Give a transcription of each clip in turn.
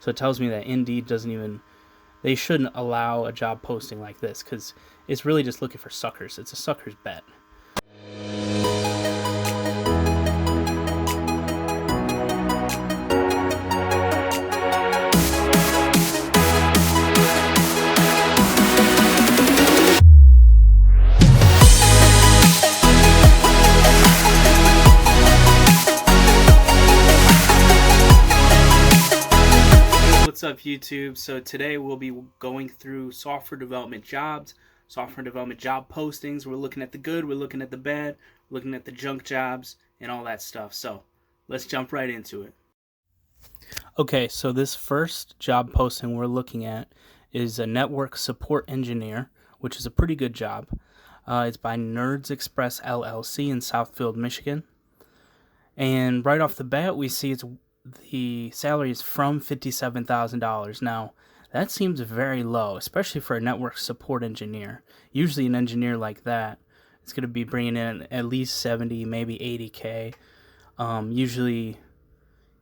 So it tells me that Indeed doesn't even, they shouldn't allow a job posting like this, because it's really just looking for suckers. It's a sucker's bet. What's up, YouTube? So today we'll be going through software development jobs, software development job postings. We're looking at the good, we're looking at the bad, we're looking at the junk jobs and all that stuff. So let's jump right into it. Okay, so this first job posting we're looking at is a network support engineer, which is a pretty good job. It's by Nerds Express LLC in Southfield, Michigan. And right off the bat, we see the salary is from $57,000. Now, that seems very low, especially for a network support engineer. Usually an engineer like that is going to be bringing in at least 70, maybe 80K.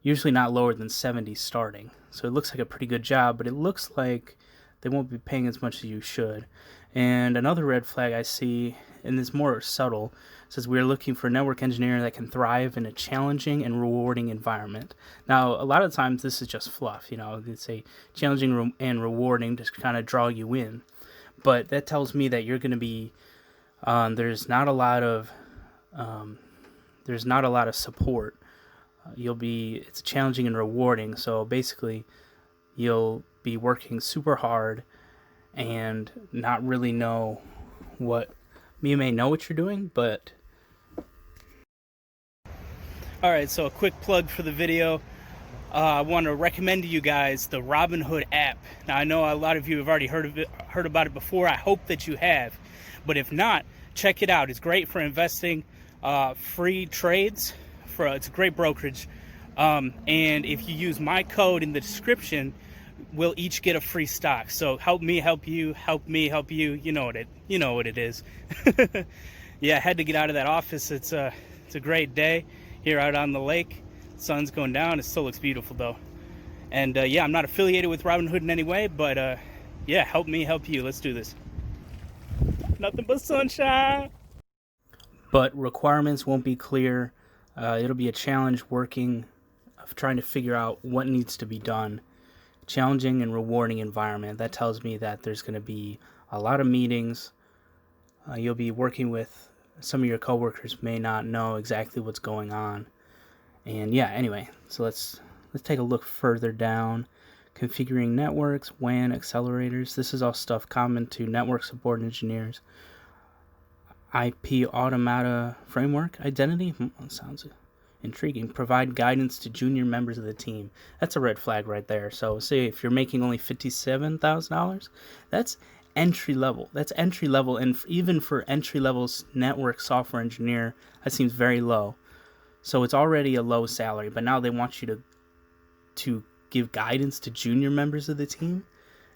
Usually not lower than 70 starting. So it looks like a pretty good job, but it looks like they won't be paying as much as you should. And another red flag I see, and it's more subtle, says we're looking for a network engineer that can thrive in a challenging and rewarding environment. Now, a lot of times this is just fluff, it's a challenging and rewarding to kind of draw you in. But that tells me that you're going to be, there's not a lot of support. It's challenging and rewarding. So basically, you'll be working super hard and not really know you may know what you're doing, but all right, so a quick plug for the video. I want to recommend to you guys the Robinhood app. Now, I know a lot of you have already heard about it before. I hope that you have, but if not, check it out. It's great for investing, free trades. It's a great brokerage, and if you use my code in the description, we'll each get a free stock. So help me help you, help me help you. You know what it is. Yeah, I had to get out of that office. It's a great day here out on the lake. Sun's going down. It still looks beautiful though. And yeah, I'm not affiliated with Robinhood in any way, but yeah, help me help you. Let's do this. Nothing but sunshine. But requirements won't be clear. It'll be a challenge trying to figure out what needs to be done. Challenging and rewarding environment. That tells me that there's going to be a lot of meetings. You'll be working with some of your coworkers may not know exactly what's going on. And yeah, anyway, so let's take a look further down. Configuring networks, WAN accelerators. This is all stuff common to network support engineers. IP automata framework identity. That sounds intriguing. Provide guidance to junior members of the team. That's a red flag right there. So say if you're making only $57,000, that's entry level. And even for entry level network software engineer, that seems very low. So it's already a low salary, but now they want you to give guidance to junior members of the team.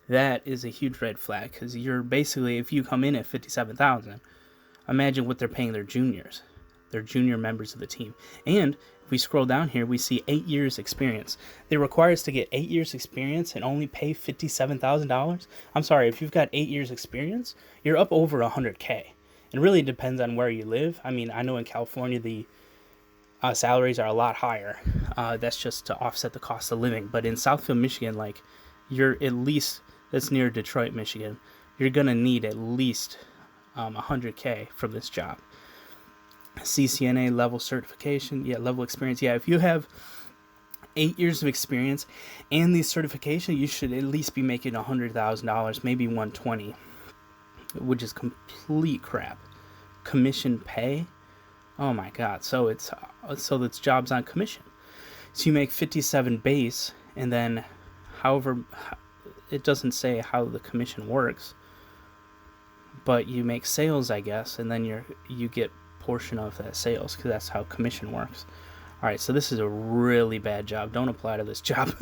That is a huge red flag, because you're basically, if you come in at $57,000, imagine what they're paying their junior members of the team. And if we scroll down here, we see 8 years experience. They require us to get 8 years experience and only pay $57,000. I'm sorry, if you've got 8 years experience, you're up over 100K. It really depends on where you live. I mean, I know in California the salaries are a lot higher. That's just to offset the cost of living. But in Southfield, Michigan, like, you're at least, that's near Detroit, Michigan, you're gonna need at least 100K from this job. CCNA level certification, level experience. If you have 8 years of experience and these certification, you should at least be making $100,000, maybe $120,000, which is complete crap. Commission pay, oh my god. So it's jobs on commission. So you make 57 base, and then however, it doesn't say how the commission works, but you make sales, I guess, and then you get portion of that sales, because that's how commission works. All right, so this is a really bad job. Don't apply to this job.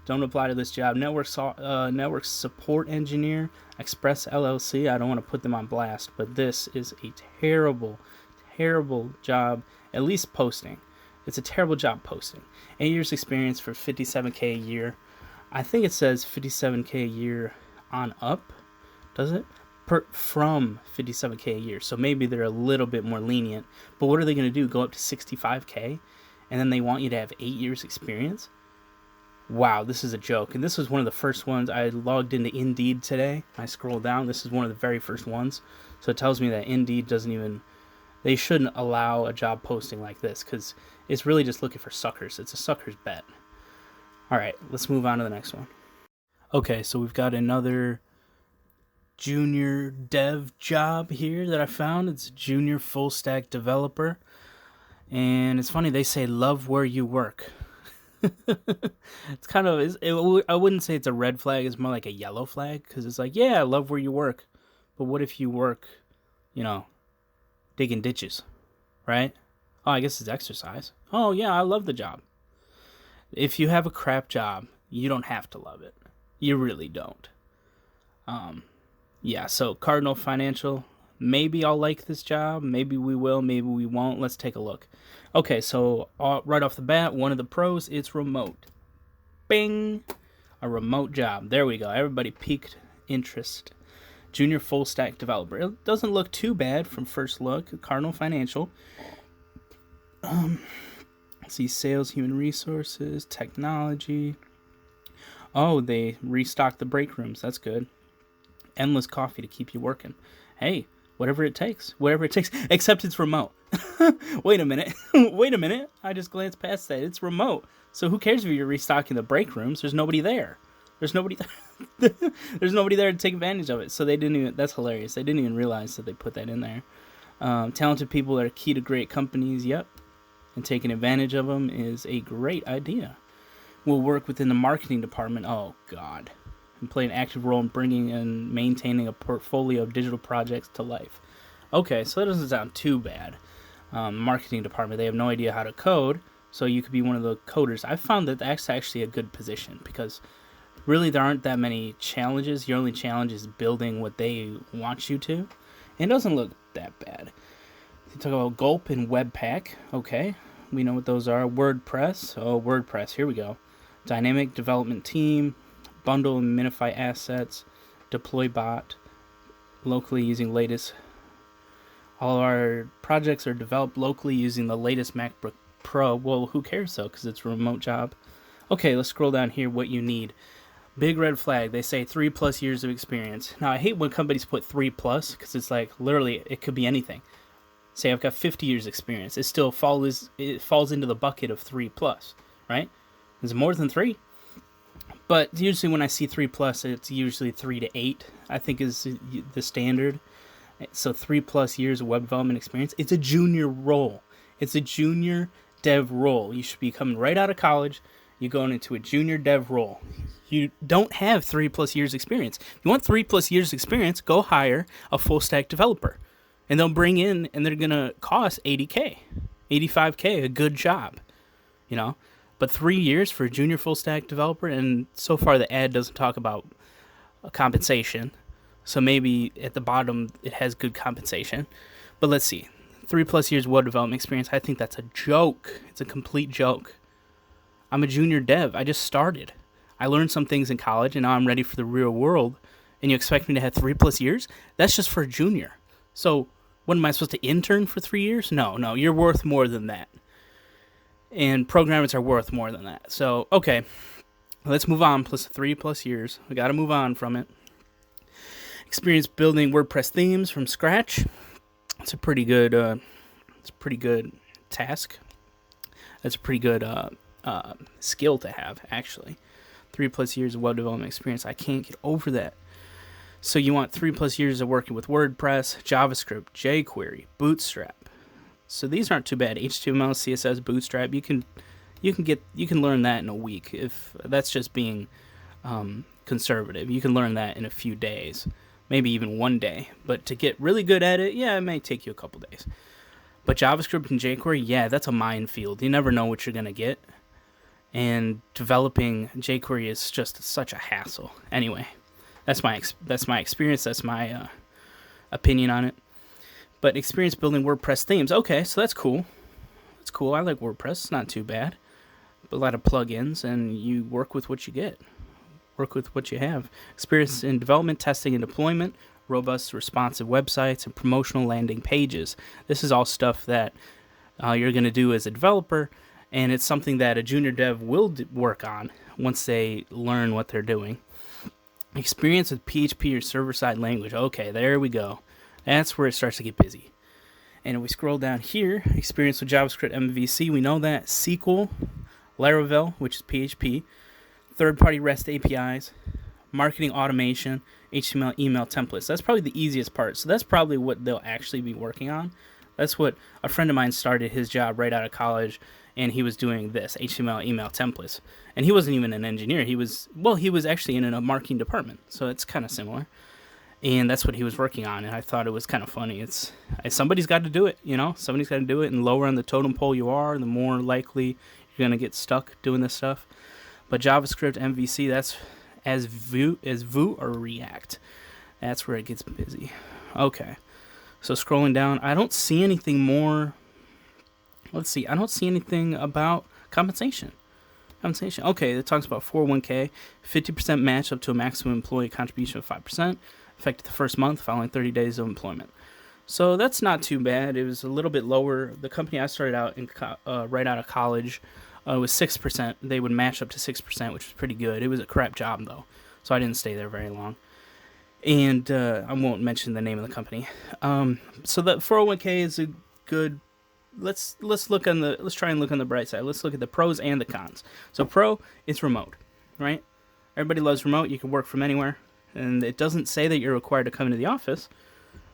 Don't apply to this job. Network support engineer, Express LLC. I don't want to put them on blast, but this is a terrible job. At least posting, it's a terrible job posting. 8 years experience for $57K a year. I think it says 57K a year on up, does it? From 57K a year. So maybe they're a little bit more lenient. But what are they going to do? Go up to 65K? And then they want you to have 8 years experience? Wow, this is a joke. And this was one of the first ones. I logged into Indeed today. I scrolled down. This is one of the very first ones. So it tells me that Indeed doesn't even... They shouldn't allow a job posting like this because it's really just looking for suckers. It's a sucker's bet. All right, let's move on to the next one. Okay, so we've got another junior dev job here that I found. It's a junior full stack developer. And it's funny, they say love where you work. It's kind of, I wouldn't say it's a red flag, it's more like a yellow flag because it's like, yeah, I love where you work. But what if you work, digging ditches, right? Oh, I guess it's exercise. Oh, yeah, I love the job. If you have a crap job, you don't have to love it. You really don't. Yeah, so Cardinal Financial, maybe I'll like this job. Maybe we will, maybe we won't. Let's take a look. Okay, so right off the bat, one of the pros, it's remote. Bing! A remote job. There we go. Everybody piqued interest. Junior full stack developer. It doesn't look too bad from first look. Cardinal Financial. Let's see, sales, human resources, technology. Oh, they restocked the break rooms. That's good. Endless coffee to keep you working. Hey, whatever it takes. Whatever it takes. Except it's remote. Wait a minute. Wait a minute. I just glanced past that. It's remote. So who cares if you're restocking the break rooms? There's nobody there. There's nobody There's nobody there to take advantage of it. So they didn't even... That's hilarious. They didn't even realize that they put that in there. Talented people that are key to great companies. Yep. And taking advantage of them is a great idea. We'll work within the marketing department. Oh, God. And play an active role in bringing and maintaining a portfolio of digital projects to life. Okay, so that doesn't sound too bad. Marketing department, they have no idea how to code, so you could be one of the coders. I found that that's actually a good position because really there aren't that many challenges. Your only challenge is building what they want you to. And it doesn't look that bad. They talk about Gulp and Webpack. Okay, we know what those are. WordPress. Oh, WordPress. Here we go. Dynamic development team. Bundle and minify assets. Deploy bot. Locally using latest. All our projects are developed locally using the latest MacBook Pro. Well, who cares though, because it's a remote job. Okay, let's scroll down here. What you need. Big red flag. They say 3+ years of experience. Now, I hate when companies put 3+, because it's like, literally, it could be anything. Say I've got 50 years experience. It still falls into the bucket of 3+, right? Is it more than 3? But usually when I see 3+, it's usually 3 to 8, I think is the standard. So 3+ years of web development experience. It's a junior role. It's a junior dev role. You should be coming right out of college. You're going into a junior dev role. You don't have 3+ years experience. If you want 3+ years experience, go hire a full stack developer. And they'll bring in, and they're going to cost $80K, $85K, a good job, But 3 years for a junior full stack developer, and so far the ad doesn't talk about compensation. So maybe at the bottom it has good compensation. But let's see. 3+ years web development experience. I think that's a joke. It's a complete joke. I'm a junior dev. I just started. I learned some things in college, and now I'm ready for the real world. And you expect me to have 3+ years? That's just for a junior. So what am I supposed to intern for 3 years? No, you're worth more than that. And programmers are worth more than that. So, okay, let's move on. Plus 3+ years. We got to move on from it. Experience building WordPress themes from scratch. It's a pretty good task. That's a pretty good skill to have, actually. 3+ years of web development experience. I can't get over that. So you want 3+ years of working with WordPress, JavaScript, jQuery, Bootstrap. So these aren't too bad. HTML, CSS, Bootstrap. You can learn that in a week. If that's just being conservative, you can learn that in a few days, maybe even one day. But to get really good at it, yeah, it may take you a couple days. But JavaScript and jQuery, yeah, that's a minefield. You never know what you're gonna get. And developing jQuery is just such a hassle. Anyway, that's my experience. That's my opinion on it. But experience building WordPress themes. Okay, so that's cool. That's cool. I like WordPress. It's not too bad. But a lot of plugins, and you work with what you get. work with what you have. Experience in development, testing, and deployment, robust, responsive websites, and promotional landing pages. This is all stuff that you're going to do as a developer, and it's something that a junior dev will work on once they learn what they're doing. Experience with PHP or server-side language. Okay, there we go. That's where it starts to get busy. And if we scroll down here, experience with JavaScript MVC, we know that. SQL, Laravel, which is PHP, third-party REST APIs, marketing automation, HTML email templates. That's probably the easiest part. So that's probably what they'll actually be working on. That's what a friend of mine started his job right out of college, and he was doing this, HTML email templates. And he wasn't even an engineer. He was actually in a marketing department. So it's kind of similar. And that's what he was working on, and I thought it was kind of funny. Somebody's got to do it, Somebody's got to do it, and lower on the totem pole you are, the more likely you're going to get stuck doing this stuff. But JavaScript MVC, that's as Vue or React. That's where it gets busy. Okay, so scrolling down, I don't see anything more. Let's see, I don't see anything about compensation. Okay, it talks about 401k, 50% match up to a maximum employee contribution of 5%. Effective the first month following 30 days of employment. So that's not too bad. It was a little bit lower. The company I started out in right out of college was 6%. They would match up to 6%, which was pretty good. It was a crap job, though, so I didn't stay there very long. And I won't mention the name of the company. So the 401k is a good. Let's try and look on the bright side. Let's look at the pros and the cons. So pro, it's remote, right? Everybody loves remote. You can work from anywhere. And it doesn't say that you're required to come into the office.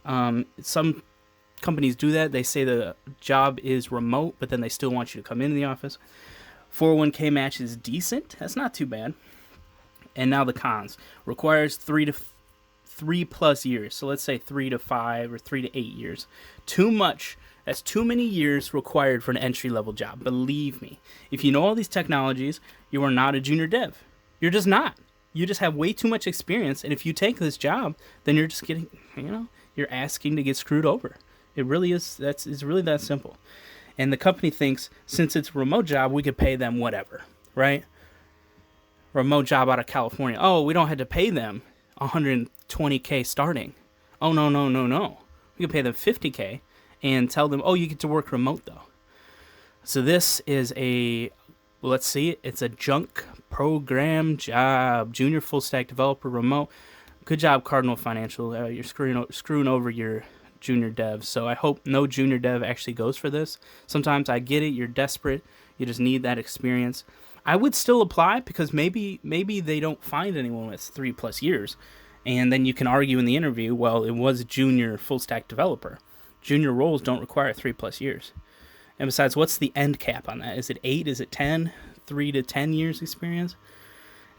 Some companies do that. They say the job is remote, but then they still want you to come into the office. 401k match is decent. That's not too bad. And now the cons. Requires 3 plus years. So let's say 3 to 5 or 3 to 8 years. Too much. That's too many years required for an entry-level job. Believe me. If you know all these technologies, you are not a junior dev. You're just not. You just have way too much experience, and if you take this job, then you're just getting, you're asking to get screwed over. It really is. It's really that simple. And the company thinks since it's a remote job, we could pay them whatever, right? Remote job out of California. Oh, we don't have to pay them $120K starting. Oh, no. We could pay them $50K and tell them, oh, you get to work remote though. So this is it's a junk program job, junior full stack developer, remote. Good job, Cardinal Financial. You're screwing over your junior devs. So I hope no junior dev actually goes for this. Sometimes I get it. You're desperate. You just need that experience. I would still apply because maybe they don't find anyone with 3+ years, and then you can argue in the interview, well, it was a junior full stack developer. Junior roles don't require 3+ years. And besides, what's the end cap on that? Is it 8? Is it 10? 3 to 10 years experience?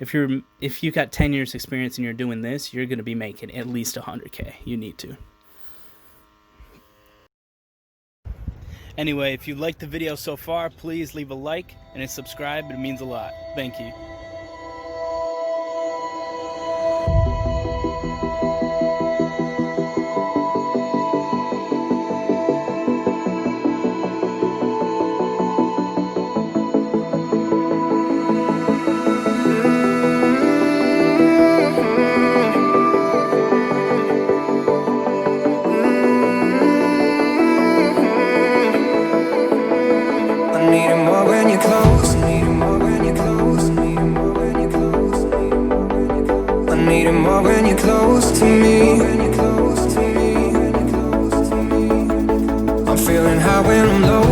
If you got 10 years experience and you're doing this, you're going to be making at least 100K. You need to. Anyway, if you liked the video so far, please leave a like and a subscribe. It means a lot. Thank you. When you're close to me, I'm feeling high when I'm low.